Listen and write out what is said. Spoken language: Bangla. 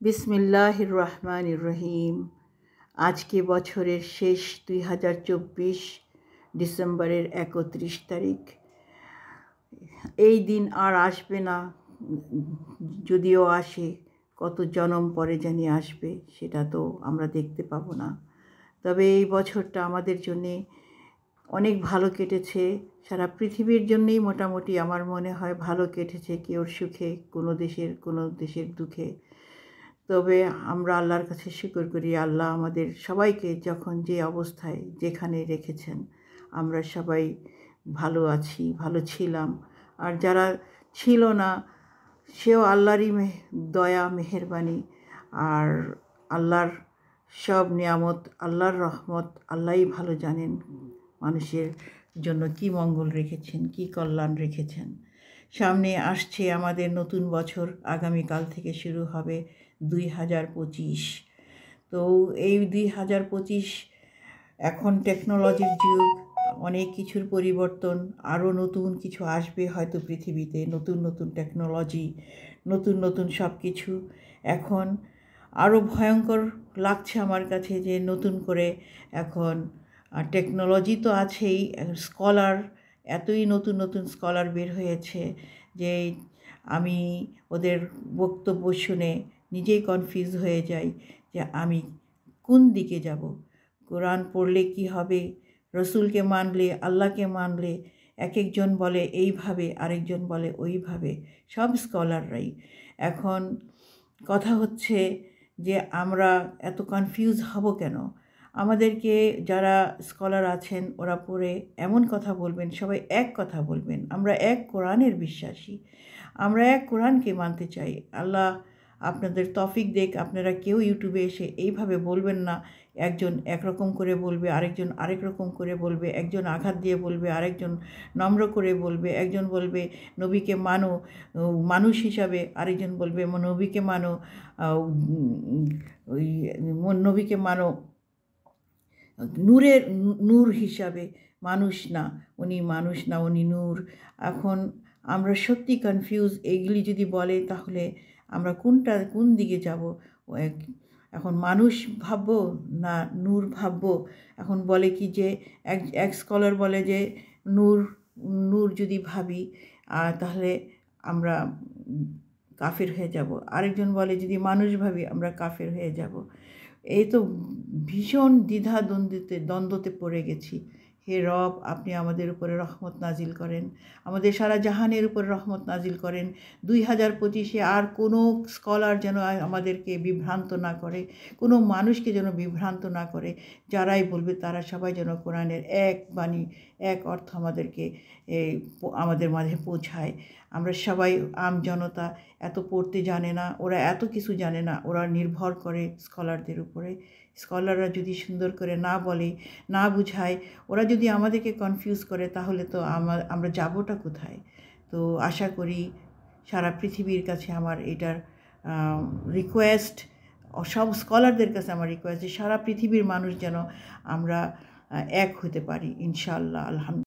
বিসমিল্লাহির রহমানির রহিম। আজকে বছরের শেষ 2024 ডিসেম্বরের 31 তারিখ। এই দিন আর আসবে না, যদিও আসে কত জনম পরে জানি আসবে, সেটা তো আমরা দেখতে পাবো না। তবে এই বছরটা আমাদের জন্যে অনেক ভালো কেটেছে। সারা পৃথিবীর জন্যেই মোটামুটি আমার মনে হয় ভালো কেটেছে, কেউর সুখে, কোনো দেশের দুঃখে। তবে আমরা আল্লাহর কাছে শুকর করি, আল্লাহ আমাদের সবাইকে যখন যে অবস্থায় যেখানে রেখেছেন আমরা সবাই ভালো আছি, ভালো ছিলাম। আর যারা ছিল না সেও আল্লাহরই দয়া মেহেরবানি। আর আল্লাহর সব নিয়ামত, আল্লাহর রহমত, আল্লাহই ভালো জানেন মানুষের জন্য কী মঙ্গল রেখেছেন, কী কল্যাণ রেখেছেন। সামনে আসছে আমাদের নতুন বছর, আগামীকাল থেকে শুরু হবে 2025। তো এই 2025 এখন টেকনোলজির যুগ, অনেক কিছুর পরিবর্তন, আরও নতুন কিছু আসবে হয়তো পৃথিবীতে, নতুন নতুন টেকনোলজি, নতুন নতুন সব কিছু। এখন আরও ভয়ঙ্কর লাগছে আমার কাছে যে নতুন করে এখন টেকনোলজি তো আছেই, স্কলার, এতই নতুন নতুন স্কলার বের হয়েছে যে আমি ওদের বক্তব্য শুনে নিজেই কনফিউজ হয়ে যাই যে আমি কোন দিকে যাব। কোরআন পড়লে কি হবে, রসুলকে মানলে, আল্লাহকে মানলে, এক একজন বলে এইভাবে, আরেকজন বলে ওইভাবে, সব স্কলাররাই। এখন কথা হচ্ছে যে আমরা এত কনফিউজ হব কেন? আমাদেরকে যারা স্কলার আছেন ওরা পড়ে এমন কথা বলবেন, সবাই এক কথা বলবেন, আমরা এক কোরআনের বিশ্বাসী, আমরা এক কোরআনকে মানতে চাই। আল্লাহ আপনাদের তৌফিক দেখ। আপনারা কেউ ইউটিউবে এসে এইভাবে বলবেন না, একজন একরকম করে বলবে, আরেকজন আরেক রকম করে বলবে, একজন আঘাত দিয়ে বলবে, আরেকজন নম্র করে বলবে, একজন বলবে নবীকে মানো মানুষ হিসাবে, আরেকজন বলবে নবীকে মানো ওই নবীকে মানো নূর হিসাবে, মানুষ না উনি নূর। এখন আমরা সত্যি কনফিউজ। এইগুলি যদি বলে তাহলে আমরা কোন দিকে যাব? এখন মানুষ ভাববো না নূর ভাববো? এখন বলে কি যে এক স্কলার বলে যে নূর যদি ভাবি তাহলে আমরা কাফের হয়ে যাব, আরেকজন বলে যদি মানুষ ভাবি আমরা কাফের হয়ে যাব। এই তো ভীষণ দ্বন্দ্বতে পড়ে গেছি। হে রব, আপনি আমাদের উপরে রহমত নাজিল করেন, আমাদের সারা জাহানের উপরে রহমত নাজিল করেন। 2025-এ আর কোনো স্কলার যেন আমাদেরকে বিভ্রান্ত না করে, কোনো মানুষকে যেন বিভ্রান্ত না করে। যারাই বলবে তারা সবাই যেন কোরআনের এক বাণী, এক অর্থ আমাদের মাঝে পৌঁছায়। আমরা সবাই জনতা এত পড়তে জানে না, ওরা এত কিছু জানে না, ওরা নির্ভর করে স্কলারদের উপরে। স্কলাররা যদি সুন্দর করে না বলে, না বুঝায়, ওরা যদি আমাদেরকে কনফিউজ করে, তাহলে তো আমরা যাবোটা কোথায়? তো আশা করি সারা পৃথিবীর কাছে আমার এটার রিকোয়েস্ট, সব স্কলারদের কাছে আমার রিকোয়েস্ট যে সারা পৃথিবীর মানুষ যেন আমরা এক হতে পারি, ইনশাআল্লাহ। আলহামদুলিল্লাহ।